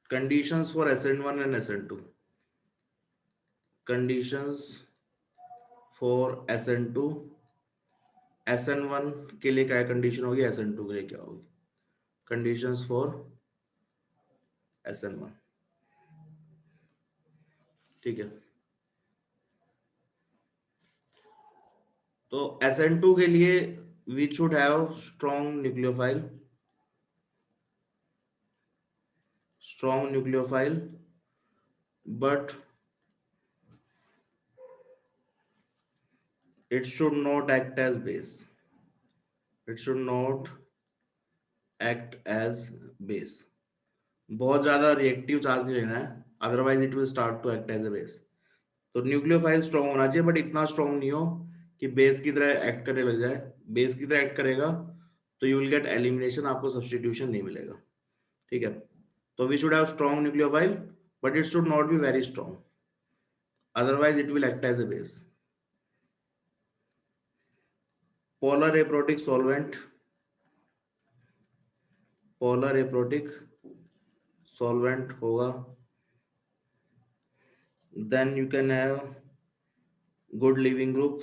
Conditions for SN1 and SN2। Conditions for SN2, SN1 के लिए क्या कंडीशन होगी, SN2 के लिए क्या होगी। कंडीशंस फॉर SN1, ठीक है। तो SN2 के लिए we should have strong nucleophile, but it should not act as base, it should not act as base। बहुत ज्यादा रिएक्टिव चार्ज नहीं लेना है, otherwise it will start to act as a base. तो न्यूक्लियोफाइल स्ट्रॉन्ग होना चाहिए, but इतना strong नहीं हो कि बेस की तरह एक्ट करने लग जाए। बेस की तरह एक्ट करेगा तो यू विल गेट एलिमिनेशन, आपको सब्सटीट्यूशन नहीं मिलेगा, ठीक है। तो we should have strong nucleophile, but it should not be very strong, otherwise it will act as a base. Polar aprotic solvent, polar aprotic solvent होगा, then you can have good leaving group,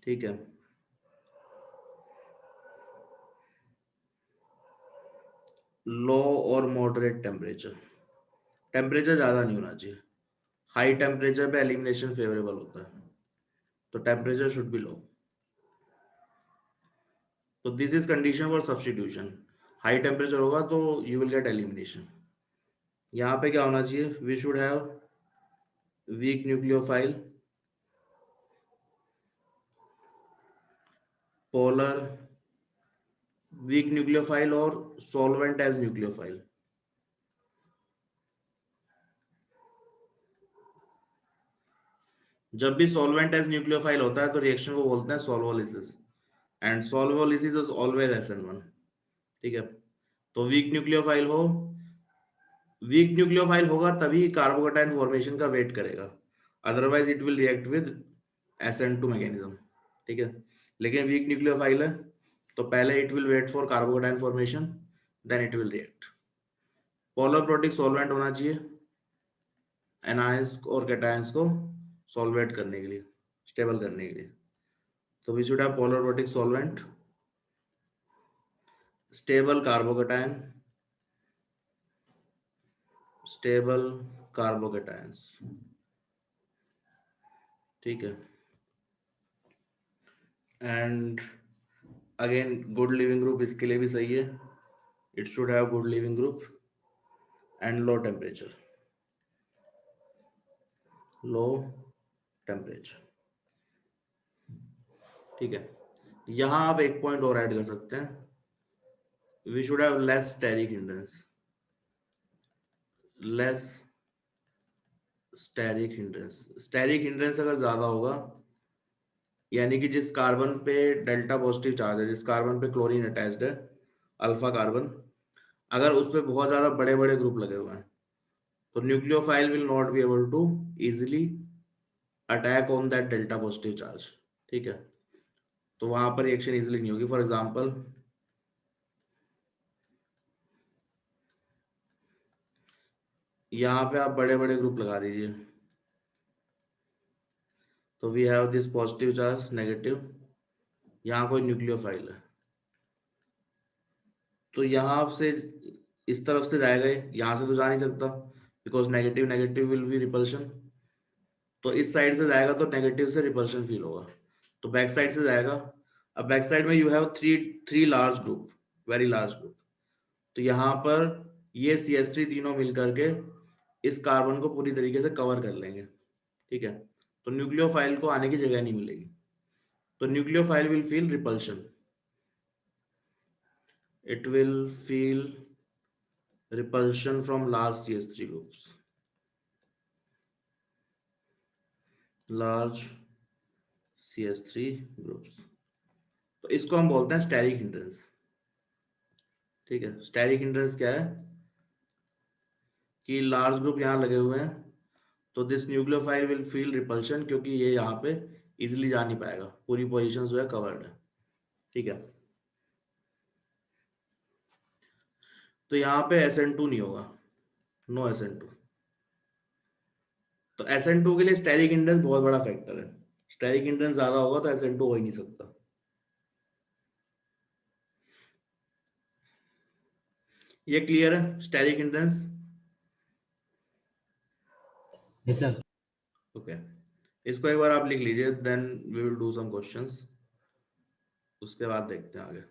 ठीक है। लो और moderate temperature, temperature ज़्यादा नहीं होना चाहिए। High temperature पे elimination favourable होता है, तो टेम्परेचर शुड बी लो। तो this is condition for substitution. High temperature होगा तो यू विल गेट एलिमिनेशन। यहाँ पे क्या होना चाहिए, we should have weak nucleophile, polar weak nucleophile और सॉल्वेंट एज न्यूक्लियोफाइल। जब भी सॉल्वेंट एज न्यूक्लियोफाइल होता है तो रिएक्शन को बोलते हैं solvolysis, and solvolysis is always SN1, ठीक है। तो वीक न्यूक्लियोफाइल होगा तभी कार्बोकेटाइन फॉर्मेशन का वेट करेगा, otherwise it will react with SN2 mechanism, ठीक है। लेकिन वीक न्यूक्लियोफाइल है तो पहले it will wait for carbocation formation, then it will react. Polar protic solvent होना चाहिए एनायंस और कैटायंस को सॉल्वेट करने के लिए, स्टेबल करने के लिए। तो we should have polar protic solvent, stable carbocation, stable carbocations, ठीक है। And again good leaving group इसके लिए भी सही है, it should have good leaving group and low temperature, low temperature, ठीक है। यहां आप एक पॉइंट और ऐड कर सकते हैं, we should have less steric hindrance, less steric hindrance. Steric hindrance अगर ज्यादा होगा, यानी कि जिस कार्बन पे डेल्टा पॉजिटिव चार्ज है, जिस कार्बन पे क्लोरीन अटैच्ड है, अल्फा कार्बन, अगर उस पे बहुत ज्यादा बड़े बड़े ग्रुप लगे हुए हैं तो nucleophile will not be able to easily attack on that delta positive charge, ठीक है। तो वहां पर रिएक्शन इजिली नहीं होगी। फॉर एग्जांपल यहाँ पे आप बड़े बड़े ग्रुप लगा दीजिए, तो we have this positive charge, negative, यहाँ कोई न्यूक्लियोफाइल है तो यहाँ से इस तरफ से जाएगा, यहाँ से तो जा नहीं सकता because negative negative will be repulsion. तो इस साइड से जाएगा तो नेगेटिव से रिपल्शन फील होगा, तो बैक साइड से जाएगा। अब बैक साइड में you have three three large group, very large group. तो यहाँ पर ये CH3 तीनों मिल करके इस कार्बन को पूरी तरीके से कवर कर लेंगे, ठीक है। तो न्यूक्लियोफाइल को आने की जगह नहीं मिलेगी, तो nucleophile will feel repulsion, it will feel repulsion from large CH3 groups, large CH3 groups। तो इसको हम बोलते हैं स्टेरिक हिंड्रेंस, ठीक है। स्टेरिक हिंड्रेंस क्या है कि लार्ज ग्रुप यहाँ लगे हुए हैं तो this nucleophile will feel repulsion, क्योंकि ये यहाँ पे इजिली जा नहीं पाएगा, पूरी पोजीशन जो है कवर्ड है, ठीक है। तो यहाँ पे SN2 नहीं होगा, नो SN2। तो SN2 के लिए स्टेरिक हिंड्रेंस बहुत बड़ा फैक्टर है, स्टेरिक हिंड्रेंस ज्यादा होगा तो SN2 हो ही नहीं सकता। ये क्लियर है steric hindrance? Yes sir. Okay, इसको एक बार आप लिख लीजिए, then we will do some questions, उसके बाद देखते हैं आगे।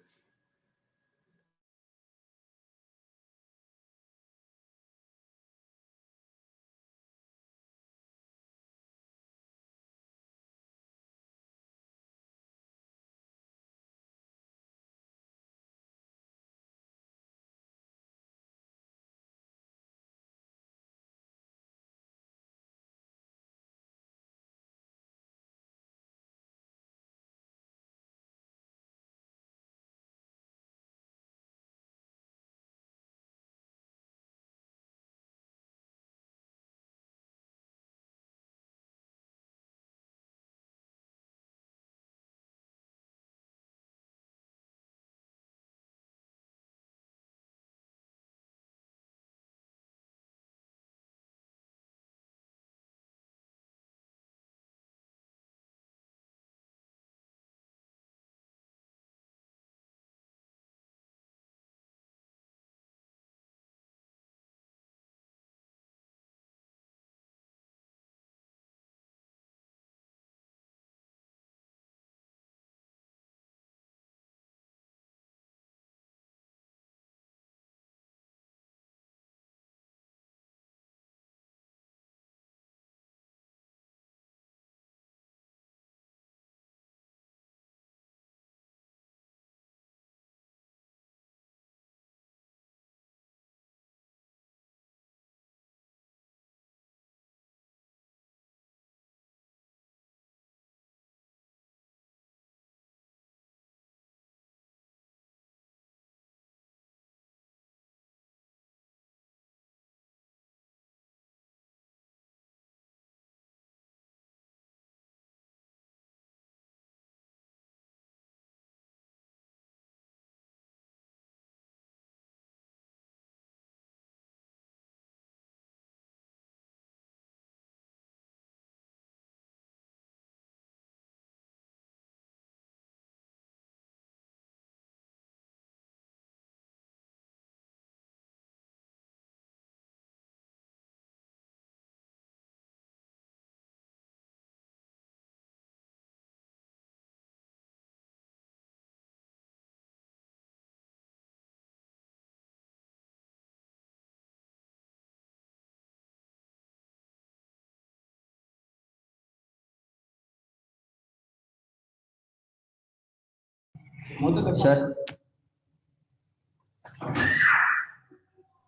सर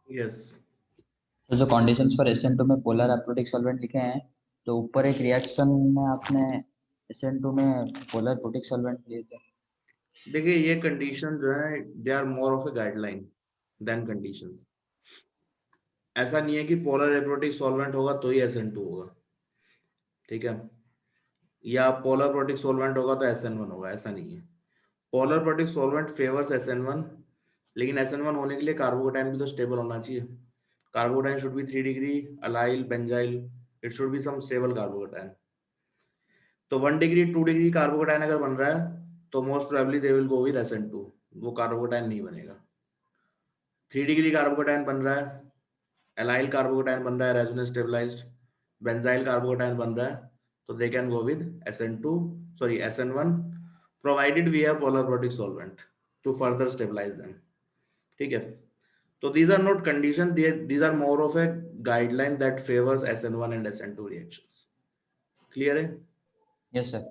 यस, तो जो कंडीशंस फॉर SN2 में पोलर अप्रोटिक सॉल्वेंट लिखे हैं, तो ऊपर एक रिएक्शन में आपने SN2 में पोलर प्रोटिक सॉल्वेंट लिए थे। देखिए ये कंडीशन जो है they are more of a guideline than conditions. ऐसा नहीं है कि पोलर एप्रोटिक सॉल्वेंट होगा तो ही SN2 होगा, ठीक है, या पोलर प्रोटिक सॉल्वेंट होगा तो SN1 होगा, ऐसा नहीं है। Polar protic solvent favours SN1, लेकिन SN1 होने के लिए कार्बोकेटाइन भी तो स्टेबल होना चाहिए। Carbocation should be 3 degree, allyl, benzyl, it should be some stable carbocation. तो 1 डिग्री 2 डिग्री कार्बोकेटाइन अगर बन रहा है तो most probably they will go with SN2, वो कार्बोकेटाइन नहीं बनेगा। 3 डिग्री कार्बोकेटाइन बन रहा है, एलाइल कार्बोकेटाइन बन रहा है रेजोनेंस स्टेबलाइज्ड, बेंजाइल कार्बोकेटाइन बन रहा है, तो they can go with SN2, sorry SN1, provided we have polar protic solvent to further stabilise them, ठीक है। तो these are not condition, these are more of a guideline that favors SN1 and SN2 reactions, clear है? Yes sir.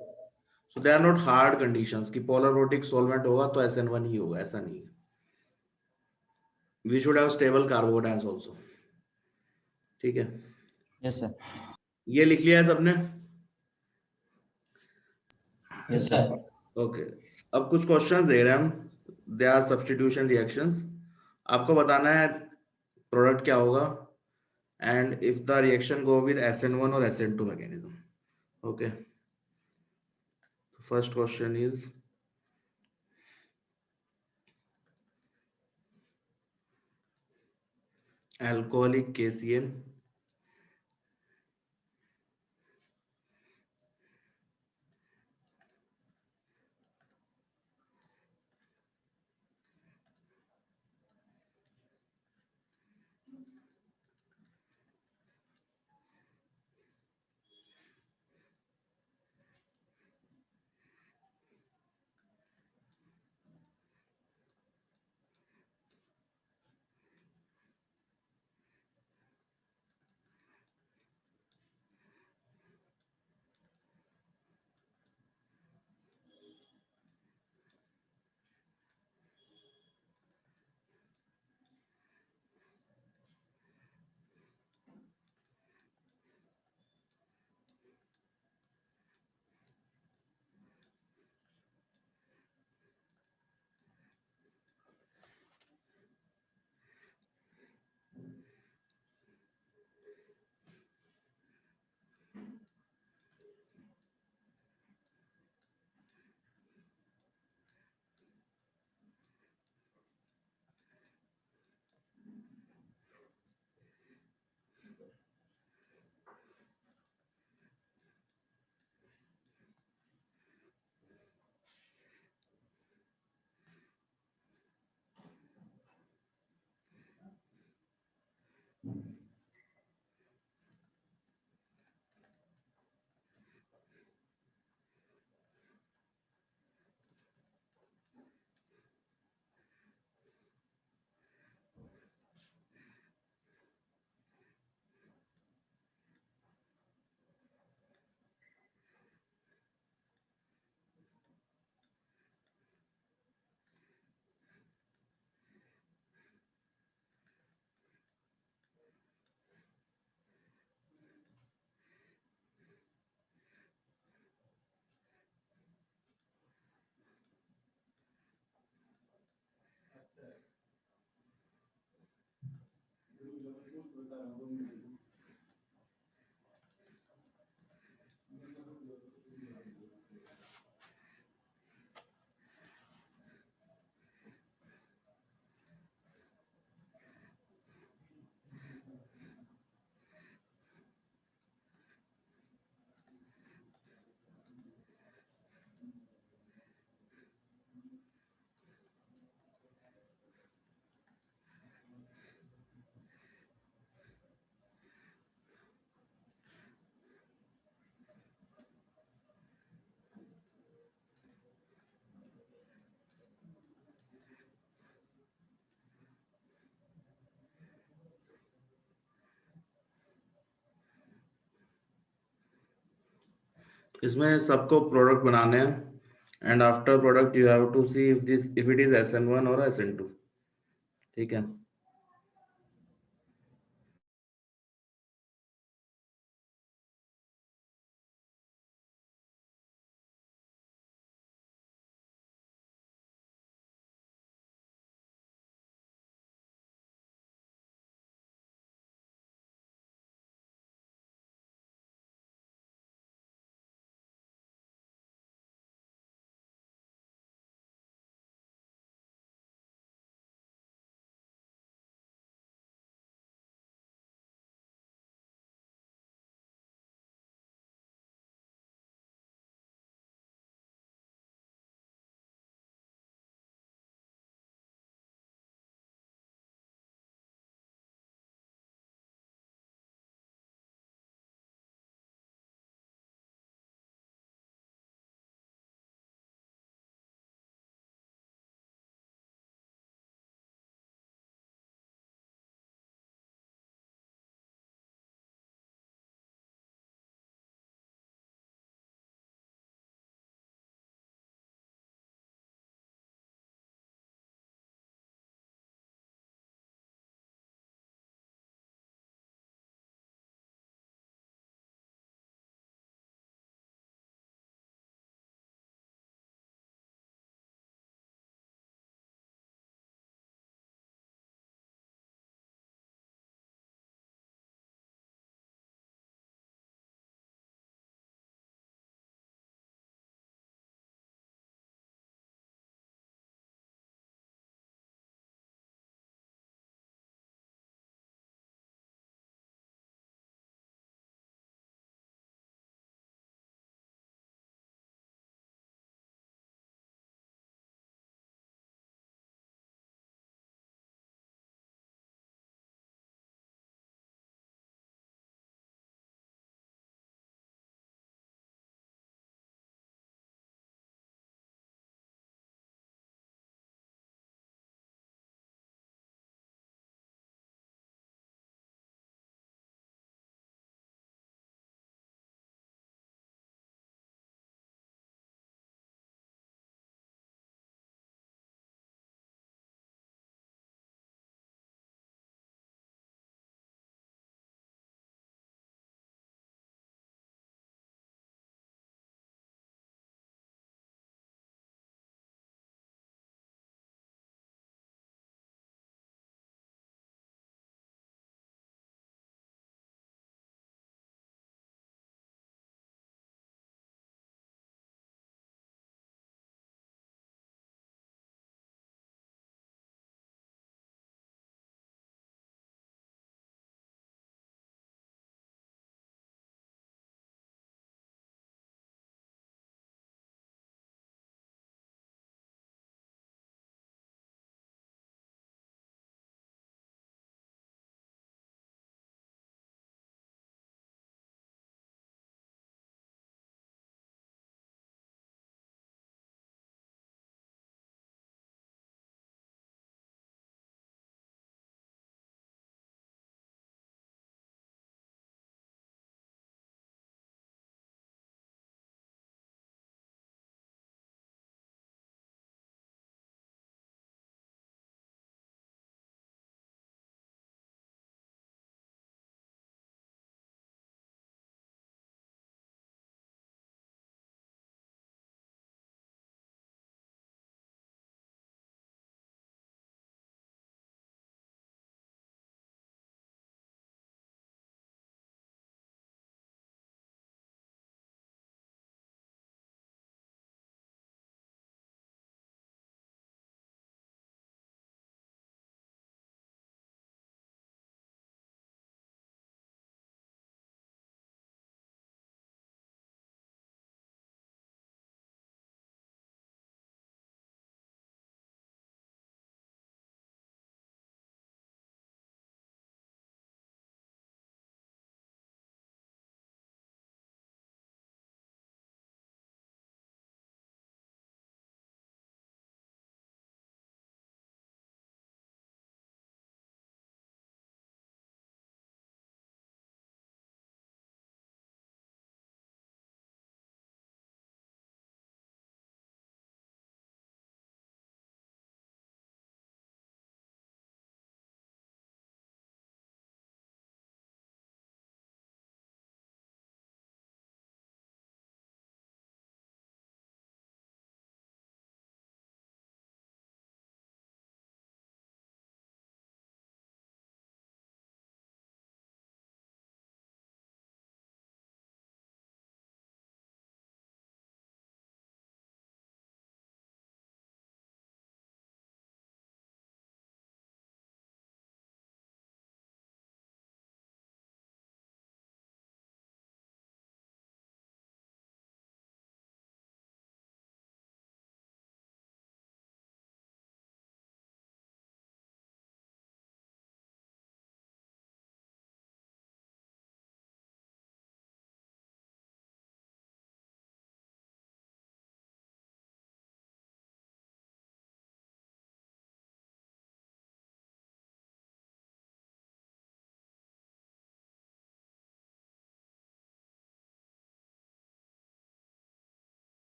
So they are not hard conditions कि polar protic solvent होगा तो SN1 ही होगा, ऐसा नहीं है। We should have stable carbocations also, ठीक है। Yes sir. ये लिख लिया है सबने? Yes sir. ओके, अब कुछ क्वेश्चंस दे रहे हैं हम, दे आर सब्स्टिट्यूशन रिएक्शंस। आपको बताना है प्रोडक्ट क्या होगा and if the reaction go with SN1 और SN2 mechanism, okay. First question is alcoholic KCl, इसमें सबको प्रोडक्ट बनाने हैं and after product you have to see if it is SN1 और SN2। ठीक है।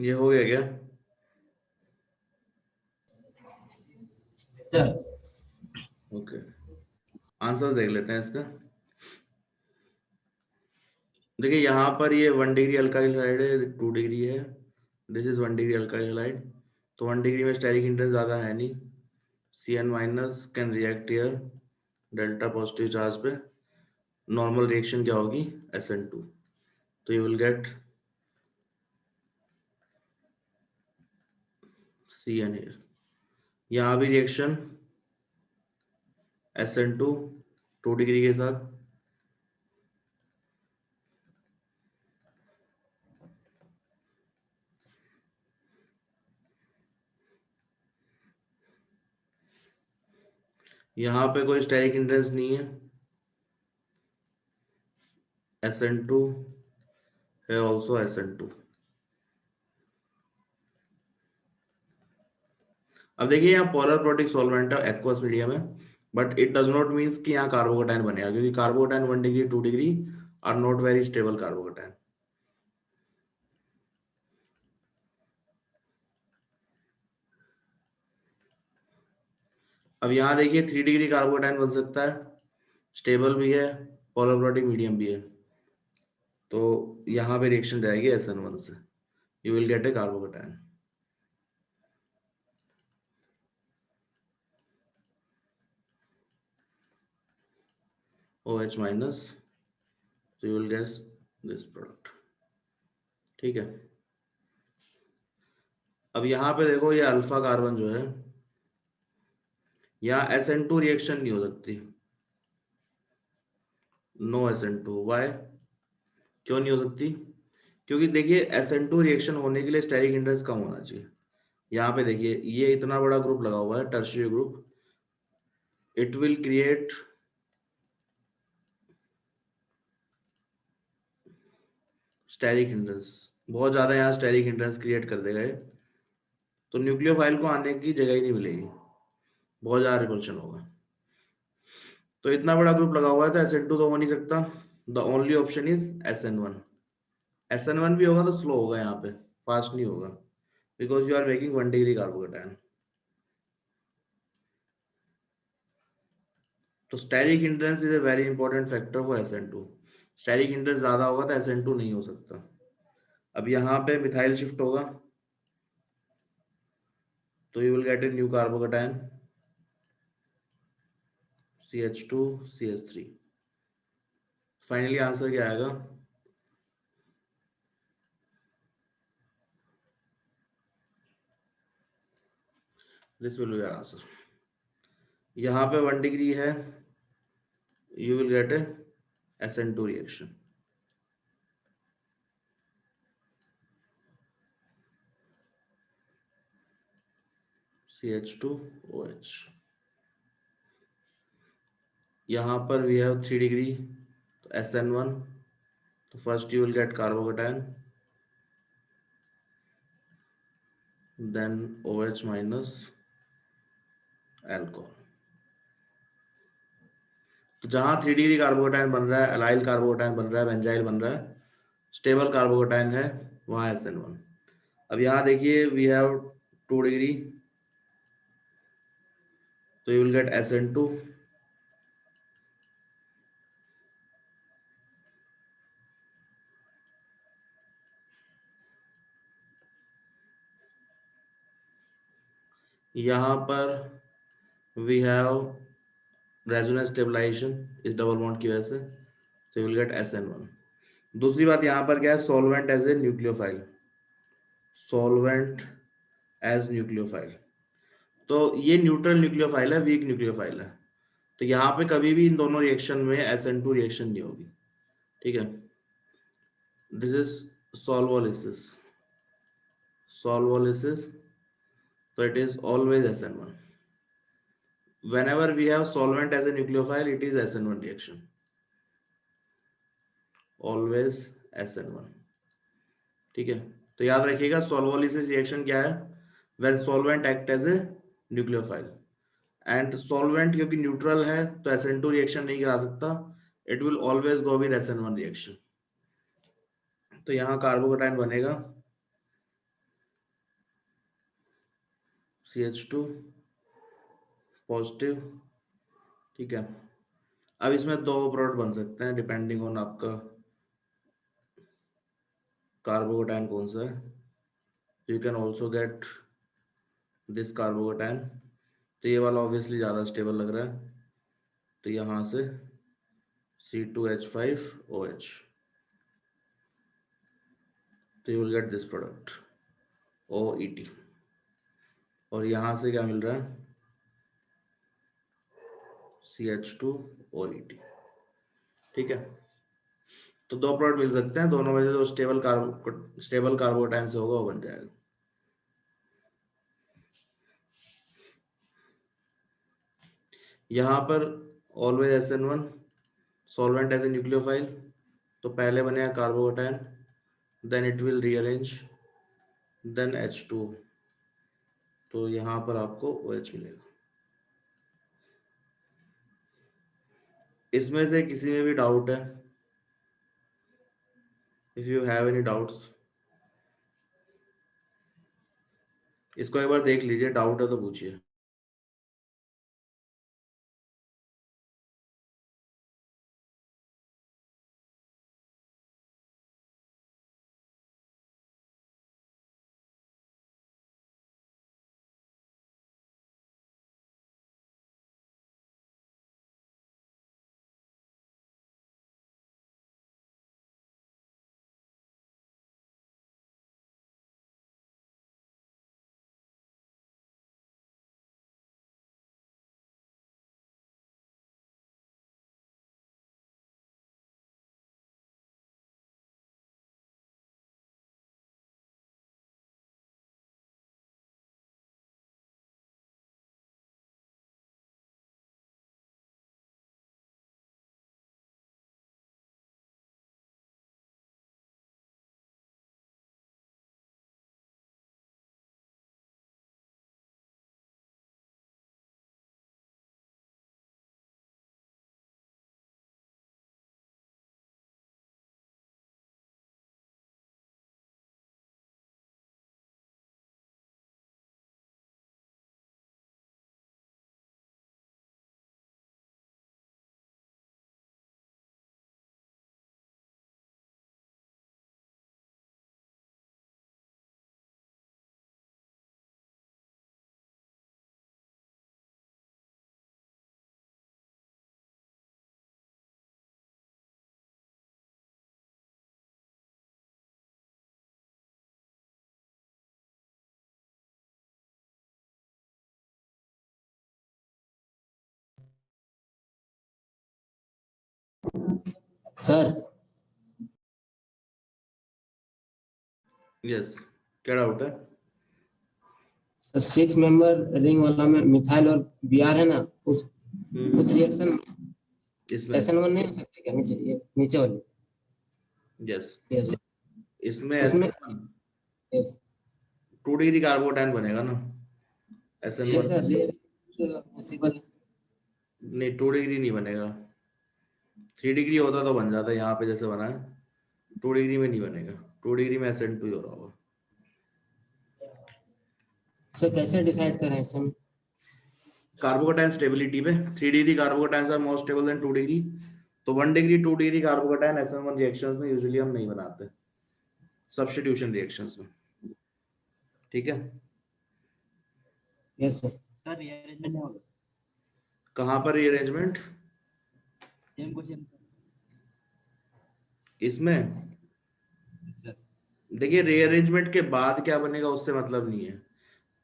ये हो गया क्या? सर ओके, आंसर देख लेते हैं इसका। देखिए यहाँ पर ये 1 डिग्री अल्काइल हाइड है, 2 डिग्री है, this is 1 degree alkyl hide. तो 1 डिग्री में स्टेरिक इंटेंस ज़्यादा है नहीं, Cn minus can react here, delta positive charge पे, नॉर्मल रिएक्शन क्या होगी, SN2। तो you will gate Cn here। यहाँ भी रिएक्शन SN2 2 डिग्री के साथ, यहाँ पे कोई स्टेरिक इंटेंस नहीं है, SN2 है, ऑल्सो SN2। अब देखिए यहाँ पोलर प्रोटिक सॉल्वेंट है, एक्वस मीडियम है, but it does not means कि यहाँ कार्बोकेटाइन बनेगा, क्योंकि carbocation 1 degree 2 degree are not very stable carbocation. अब यहाँ देखिए 3 डिग्री कार्बोकेटाइन बन सकता है, स्टेबल भी है, पोलर प्रोटिक मीडियम भी है। तो यहाँ पे रिएक्शन जाएगी SN1 से, you will gate A carbocation. OH minus, so you will guess this product। ठीक है, अब यहाँ पे देखो ये अल्फा कार्बन जो है, यहाँ SN2 रिएक्शन नहीं हो सकती, नो SN2। वाई, क्यों नहीं हो सकती? क्योंकि देखिए SN2 रिएक्शन होने के लिए स्टेरिक इंटेंस कम होना चाहिए। यहाँ पे देखिए ये इतना बड़ा ग्रुप लगा हुआ है, tertiary group, it will create steric hindrance, बहुत ज्यादा यहाँ स्टेरिक हिंड्रेंस क्रिएट कर देगा ये। तो न्यूक्लियोफाइल को आने की जगह ही नहीं मिलेगी, बहुत ज्यादा रिपल्शन होगा। तो इतना बड़ा ग्रुप लगा हुआ है तो SN2 तो हो नहीं सकता, the only option is SN1। SN1 भी होगा तो स्लो होगा, यहाँ पे फास्ट नहीं होगा, because you are making 1 degree carbocation. तो steric hindrance is a very important factor for SN2। Steric hindrance ज्यादा होगा तो SN2 नहीं हो सकता। अब यहाँ पे मिथाइल शिफ्ट होगा, तो you will gate a new carbocation, CH2 CH3। Finally answer क्या आएगा? This will be answer. यहाँ पे 1 डिग्री है, you will gate A SN2 reaction. CH2OH। यहाँ पर वी हैव 3 डिग्री, तो SN1, तो first you will get carbocation, then OH minus alcohol. तो जहाँ 3 डिग्री कार्बोकेटाइन बन रहा है, अलाइल कार्बोकेटाइन बन रहा है, बेंजाइल बन रहा है, स्टेबल कार्बोकेटाइन है, वहाँ SN1। अब यहाँ देखिए वी हैव 2 डिग्री, तो यू विल गेट SN2, यहाँ पर वी हैव रेजोनेंस स्टेबलाइजेशन इस डबल बॉन्ड की वजह से, तो यू विल गेट SN1। दूसरी बात यहाँ पर क्या है, solvent as a nucleophile, solvent as nucleophile, तो ये न्यूट्रल न्यूक्लियोफाइल है, वीक न्यूक्लियोफाइल है, तो यहाँ पे कभी भी इन दोनों रिएक्शन में SN2 रिएक्शन नहीं होगी। ठीक है, दिस इज सॉल्वोलिसिस, सॉल्वोलिसिस, तो it is always SN1। whenever we have solvent as a nucleophile, it is SN1 reaction, always SN1। ठीक है, तो याद रखिएगा सॉल्वोलिसिस रिएक्शन क्या है, when solvent act as a nucleophile, and solvent क्योंकि neutral है तो SN2 रिएक्शन नहीं करा सकता, it will always go with SN1 reaction. तो यहाँ कार्बोकेटाइन बनेगा, CH2 पॉजिटिव, ठीक है। अब इसमें दो प्रोडक्ट बन सकते हैं डिपेंडिंग ऑन आपका कार्बोकेटाइन कौन सा है। You can also get this carbocation. तो ये वाला ऑब्वियसली ज़्यादा स्टेबल लग रहा है, तो यहाँ से C2H5OH, तो you will get this product OET। और यहाँ से क्या मिल रहा है, CH2OET, ठीक है। तो दो प्रोडक्ट मिल सकते हैं, दोनों में से जो स्टेबल कार्बोकेटाइन से होगा वो बन जाएगा। यहाँ पर always SN1 solvent as a nucleophile, तो पहले बनेगा carbocation, then it will rearrange, then H2, तो यहाँ पर आपको OH मिलेगा। इसमें से किसी में भी डाउट है? If you have any doubts, इसको एक बार देख लीजिए, डाउट है तो पूछिए। सर यस, क्या डाउट है? 6 मेंबर रिंग वाला में मिथाइल और Br है ना, उस रिएक्शन इसमें SN1 नहीं हो सकता क्या? नीचे, ये नीचे वाले। यस, यस इसमें उसमें। यस 2 डिग्री कार्बोकेटाइन बनेगा ना, यस SN1। Sir, possible. नहीं, 2 डिग्री नहीं बनेगा, 3 डिग्री होता तो बन जाता यहाँ पे जैसे बना है। 2 डिग्री में नहीं बनेगा, 2 डिग्री में SN2 ही हो रहा होगा। सर कैसे डिसाइड करें इसमें? कार्बोकेटाइन स्टेबिलिटी पे 3 degree carbocation are more stable than 2 degree, तो 1 degree 2 degree carbocation SN1 reactions में यूजुअली हम नहीं बनाते, सब्स्टिट्यूशन रिएक्शंस में, ठीक है। Yes sir. सर रीअरेंजमेंट नहीं होगा? कहाँ पर रीअरेंजमेंट? सेम क्वेश्चन इसमें सर। देखिए, रीअरेंजमेंट के बाद क्या बनेगा उससे मतलब नहीं है।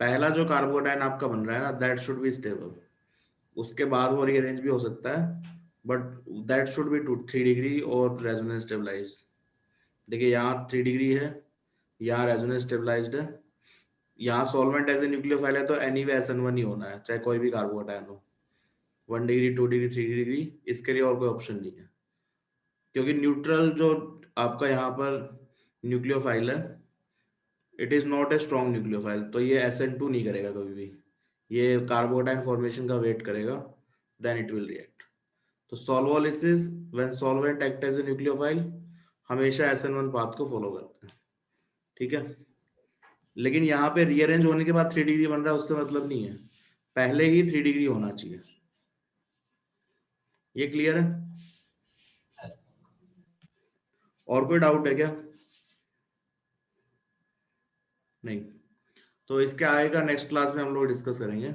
पहला जो कार्बोकेटाइन आपका बन रहा है ना, दैट शुड बी स्टेबल, उसके बाद वो रीअरेंज भी हो सकता है, but that should be 3 degree और रेजोनेंस स्टेबलाइज्ड। देखिए यहाँ 3 डिग्री है, यहाँ रेजोनेंस स्टेबलाइज्ड है, यहाँ सॉल्वेंट एज ए न्यूक्लियोफाइल है, तो एनीवे SN1 ही होना है चाहे कोई भी कार्बोकेटाइन हो। 1 डिग्री 2 डिग्री 3 डिग्री, इसके लिए और कोई ऑप्शन नहीं है, क्योंकि न्यूट्रल जो आपका यहाँ पर न्यूक्लियोफाइल है, it is not a strong nucleophile, तो ये SN2 नहीं करेगा कभी भी, ये कार्बोकेटाइन फॉर्मेशन का वेट करेगा, देन इट विल रिएक्ट। तो solvolysis when solvent act as a nucleophile, हमेशा SN1 पाथ को फॉलो करते हैं, ठीक है। लेकिन यहाँ पे रीअरेंज होने के बाद 3 डिग्री बन रहा है, उससे मतलब नहीं है, पहले ही 3 डिग्री होना चाहिए। ये क्लियर है? और कोई डाउट है क्या? नहीं, तो इसके आगे का नेक्स्ट क्लास में हम लोग डिस्कस करेंगे।